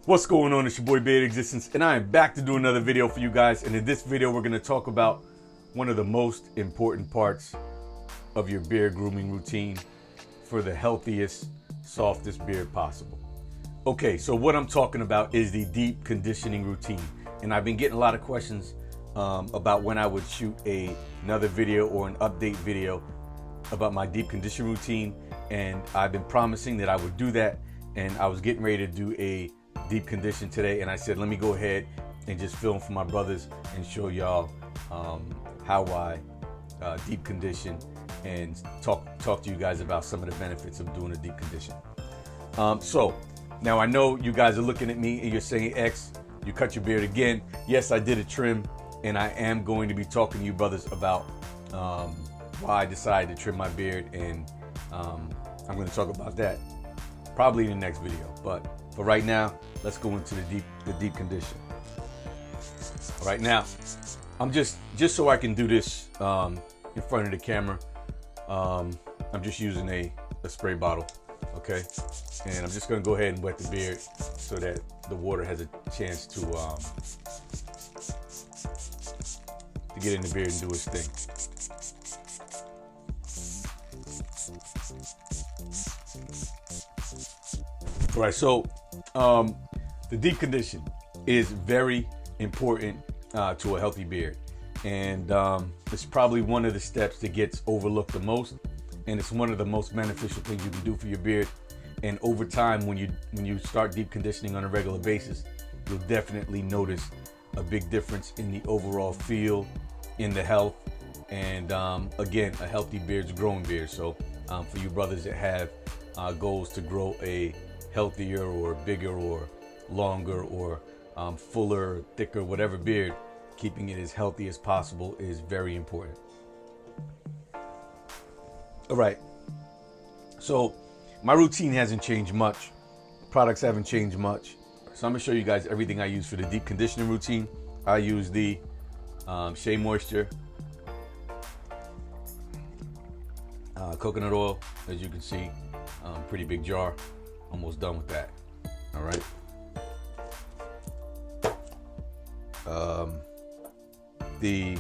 What's going on? It's your boy Beard Existence, and I am back to do another video for you guys. And in this video, we're going to talk about one of the most important parts of your beard grooming routine for the healthiest, softest beard possible. Okay, so what I'm talking about is the deep conditioning routine. And I've been getting a lot of questions about when I would shoot another video or an update video about my deep conditioning routine. And I've been promising that I would do that. And I was getting ready to do a deep condition today, and I said, let me go ahead and just film for my brothers and show y'all how I deep condition and talk to you guys about some of the benefits of doing a deep condition. So now I know you guys are looking at me and you're saying, X, you cut your beard again. Yes, I did a trim, and I am going to be talking to you brothers about why I decided to trim my beard, and I'm going to talk about that probably in the next video. But for right now, let's go into the deep condition. All right, now I'm just so I can do this in front of the camera. I'm just using a spray bottle, okay? And I'm just gonna go ahead and wet the beard so that the water has a chance to get in the beard and do its thing. All right, so the deep condition is very important to a healthy beard, and it's probably one of the steps that gets overlooked the most, and it's one of the most beneficial things you can do for your beard. And over time, when you start deep conditioning on a regular basis, you'll definitely notice a big difference in the overall feel, in the health, and again, a healthy beard's a growing beard. So for you brothers that have goals to grow a healthier or bigger or longer or fuller, thicker, whatever beard, keeping it as healthy as possible is very important. All right, so my routine hasn't changed much. Products haven't changed much. So I'm gonna show you guys everything I use for the deep conditioning routine. I use the Shea Moisture coconut oil, as you can see, pretty big jar. Almost done with that. All right. The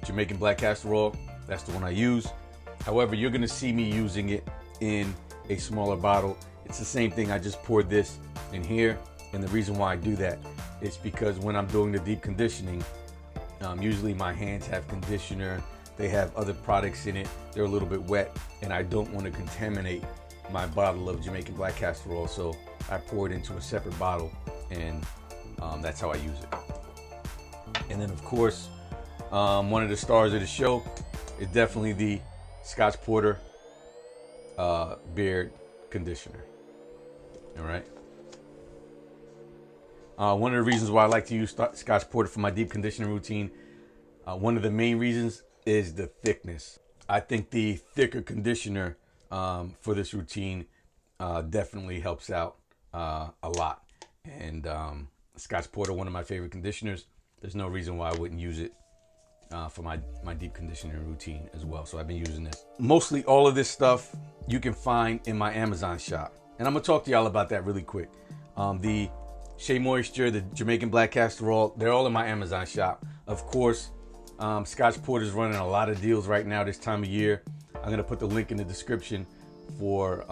Jamaican black castor oil, that's the one I use. However, you're gonna see me using it in a smaller bottle. It's the same thing. I just poured this in here, and the reason why I do that is because when I'm doing the deep conditioning, usually my hands have conditioner, they have other products in it, they're a little bit wet, and I don't want to contaminate my bottle of Jamaican black castor oil, so I pour it into a separate bottle, and that's how I use it. And then, of course, one of the stars of the show is definitely the Scotch Porter beard conditioner. All right. One of the reasons why I like to use Scotch Porter for my deep conditioning routine, one of the main reasons is the thickness. I think the thicker conditioner for this routine definitely helps out a lot. And Scotch Porter, one of my favorite conditioners. There's no reason why I wouldn't use it for my deep conditioning routine as well. So I've been using this. Mostly all of this stuff you can find in my Amazon shop. And I'm gonna talk to y'all about that really quick. The Shea Moisture, the Jamaican black castor oil, they're all in my Amazon shop. Of course, Scotch Porter's running a lot of deals right now this time of year. I'm gonna put the link in the description for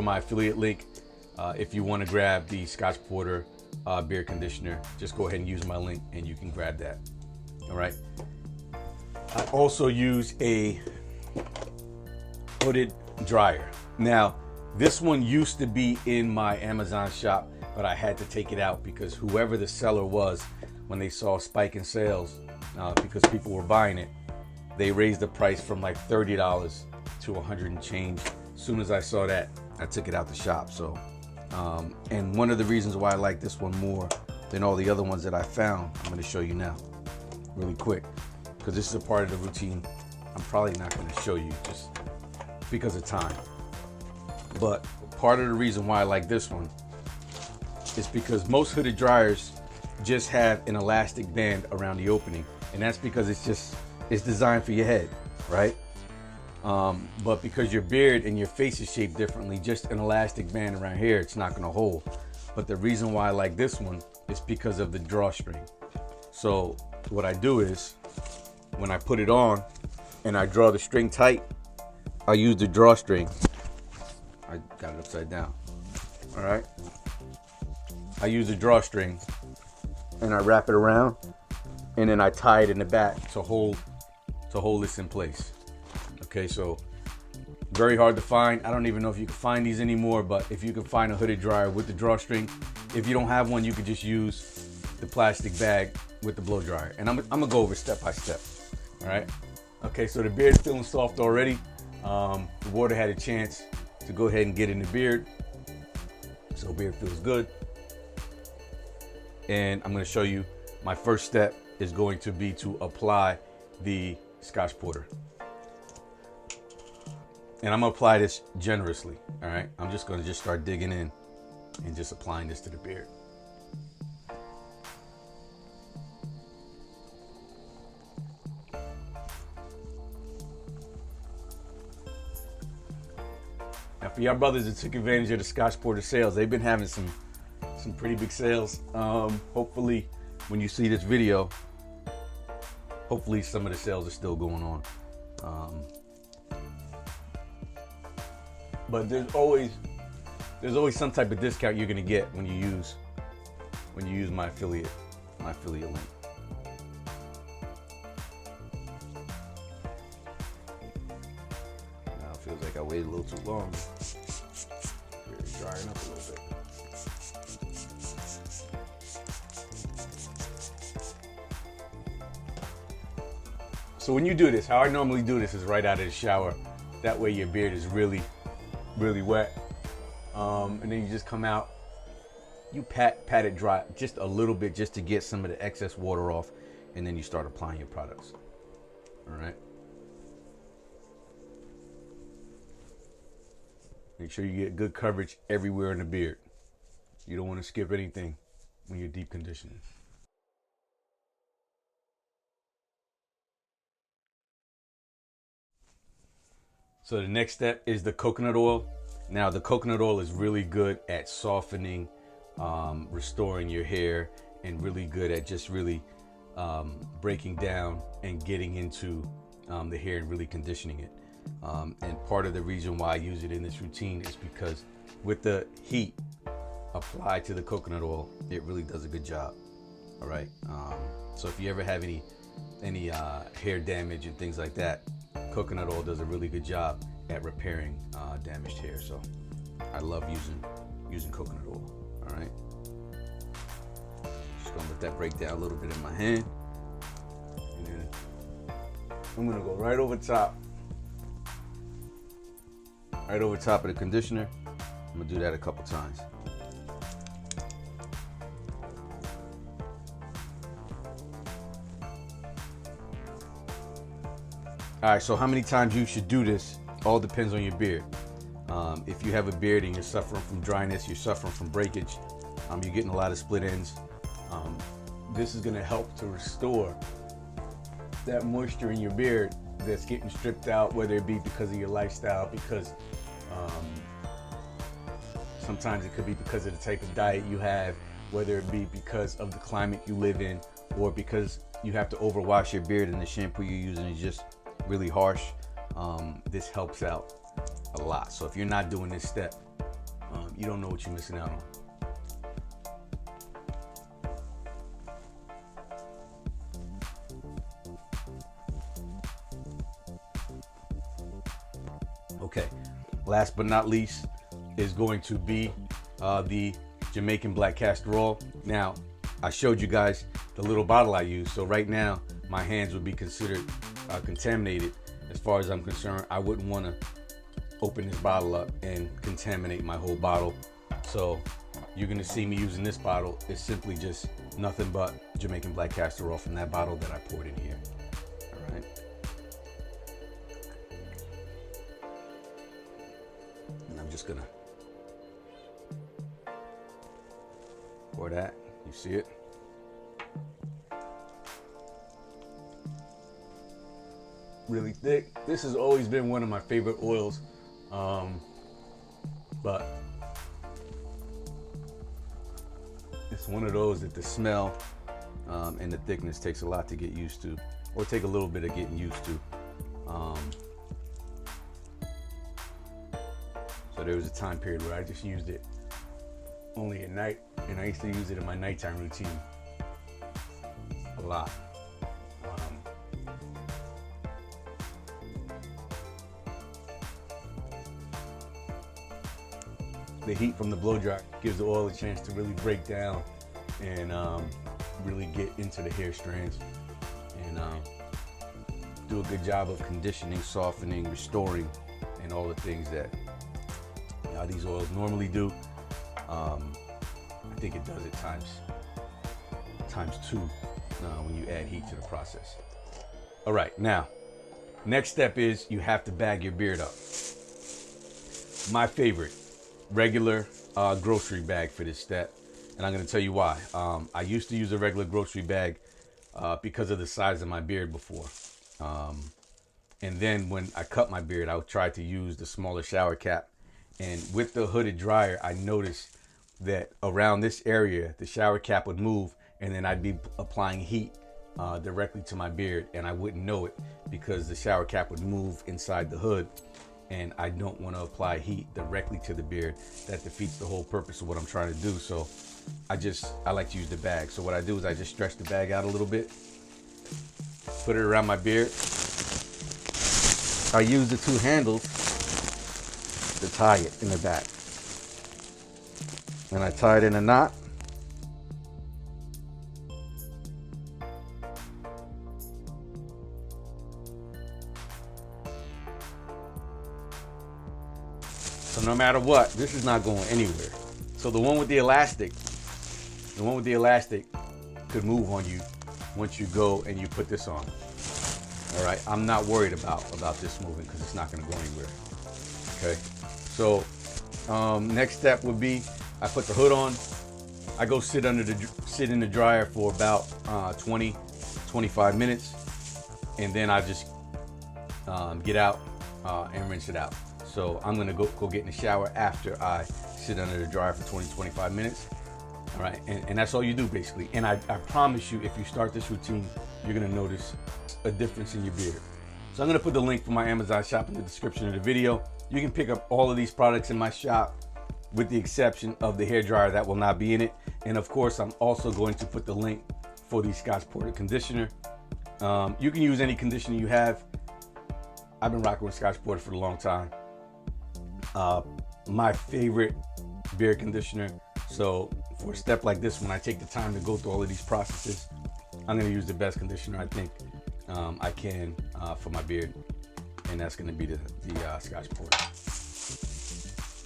my affiliate link. If you want to grab the Scotch Porter beard conditioner, just go ahead and use my link and you can grab that. All right. I also use a hooded dryer. Now, this one used to be in my Amazon shop, but I had to take it out because whoever the seller was, when they saw a spike in sales, because people were buying it, they raised the price from like $30 to 100 and change. As soon as I saw that, I took it out the shop. So, and one of the reasons why I like this one more than all the other ones that I found, I'm going to show you now really quick, because this is a part of the routine I'm probably not going to show you just because of time. But part of the reason why I like this one is because most hooded dryers just have an elastic band around the opening, and that's because it's designed for your head, right? But because your beard and your face is shaped differently, just an elastic band around here, it's not gonna hold. But the reason why I like this one is because of the drawstring. So what I do is, when I put it on and I draw the string tight, I use the drawstring. I got it upside down. All right. I use the drawstring and I wrap it around, and then I tie it in the back to hold this in place. Okay, so very hard to find. I don't even know if you can find these anymore, but if you can find a hooded dryer with the drawstring, if you don't have one, you could just use the plastic bag with the blow dryer. And I'm gonna go over step by step. All right. Okay, so the beard's feeling soft already. The water had a chance to go ahead and get in the beard, so beard feels good. And I'm gonna show you, my first step is going to be to apply the Scotch Porter. And I'm gonna apply this generously, all right? I'm just gonna start digging in and just applying this to the beard. Now for y'all brothers that took advantage of the Scotch Porter sales, they've been having some pretty big sales. Hopefully when you see this video, hopefully some of the sales are still going on. But there's always some type of discount you're gonna get when you use my affiliate link. Now it feels like I waited a little too long. It's drying up a little bit. So when you do this, how I normally do this is right out of the shower. That way your beard is really wet. And then you just come out, you pat it dry just a little bit, just to get some of the excess water off, and then you start applying your products. All right. Make sure you get good coverage everywhere in the beard. You don't want to skip anything when you're deep conditioning. So the next step is the coconut oil. Now the coconut oil is really good at softening, restoring your hair, and really good at just really breaking down and getting into the hair and really conditioning it. And part of the reason why I use it in this routine is because with the heat applied to the coconut oil, it really does a good job. All right. So if you ever have any hair damage and things like that, coconut oil does a really good job at repairing damaged hair. So I love using coconut oil. All right. Just gonna let that break down a little bit in my hand. And then I'm gonna go right over top of the conditioner. I'm gonna do that a couple times. All right, so how many times you should do this all depends on your beard. If you have a beard and you're suffering from dryness, you're suffering from breakage, you're getting a lot of split ends, this is gonna help to restore that moisture in your beard that's getting stripped out, whether it be because of your lifestyle, because sometimes it could be because of the type of diet you have, whether it be because of the climate you live in, or because you have to overwash your beard and the shampoo you're using is just really harsh. This helps out a lot. So if you're not doing this step, you don't know what you're missing out on. Okay, last but not least is going to be the Jamaican black castor oil. Now, I showed you guys the little bottle I use. So right now, my hands would be considered contaminated. As far as I'm concerned, I wouldn't want to open this bottle up and contaminate my whole bottle. So you're going to see me using this bottle. It's simply just nothing but Jamaican black castor oil from that bottle that I poured in here. All right. And I'm just going to pour that. You see it? really thick. This has always been one of my favorite oils, but it's one of those that the smell and the thickness takes a lot to get used to, or take a little bit of getting used to. So there was a time period where I just used it only at night, and I used to use it in my nighttime routine a lot. The heat from the blow dry gives the oil a chance to really break down and really get into the hair strands and do a good job of conditioning, softening, restoring, and all the things that these oils normally do. I think it does it times two when you add heat to the process. All right, now, next step is you have to bag your beard up. My favorite, regular grocery bag for this step, and I'm going to tell you why. I used to use a regular grocery bag because of the size of my beard before, and then when I cut my beard, I tried to use the smaller shower cap, and with the hooded dryer, I noticed that around this area the shower cap would move, and then I'd be applying heat directly to my beard, and I wouldn't know it because the shower cap would move inside the hood. And I don't want to apply heat directly to the beard. That defeats the whole purpose of what I'm trying to do. So I like to use the bag. So what I do is I just stretch the bag out a little bit, put it around my beard. I use the two handles to tie it in the back. And I tie it in a knot. So no matter what, this is not going anywhere. So the one with the elastic could move on you once you go and you put this on. All right, I'm not worried about this moving because it's not going to go anywhere. Okay, so next step would be I put the hood on. I go sit in the dryer for about 20-25 minutes, and then I just get out and rinse it out. So I'm gonna go get in the shower after I sit under the dryer for 20-25 minutes. All right, and that's all you do basically. And I promise you, if you start this routine, you're gonna notice a difference in your beard. So I'm gonna put the link for my Amazon shop in the description of the video. You can pick up all of these products in my shop, with the exception of the hair dryer that will not be in it. And of course, I'm also going to put the link for the Scotch Porter conditioner. You can use any conditioner you have. I've been rocking with Scotch Porter for a long time. My favorite beard conditioner. So for a step like this, when I take the time to go through all of these processes, I'm going to use the best conditioner I think I can for my beard, and that's going to be the Scotch Porter.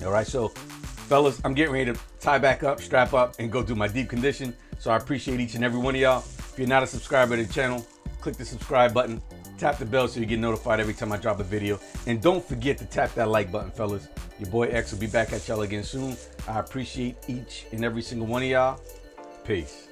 All right, so fellas, I'm getting ready to tie back up, strap up, and go do my deep condition. So I appreciate each and every one of y'all. If you're not a subscriber to the channel, click the subscribe button, tap the bell so you get notified every time I drop a video. And don't forget to tap that like button, fellas. Your boy X will be back at y'all again soon. I appreciate each and every single one of y'all. Peace.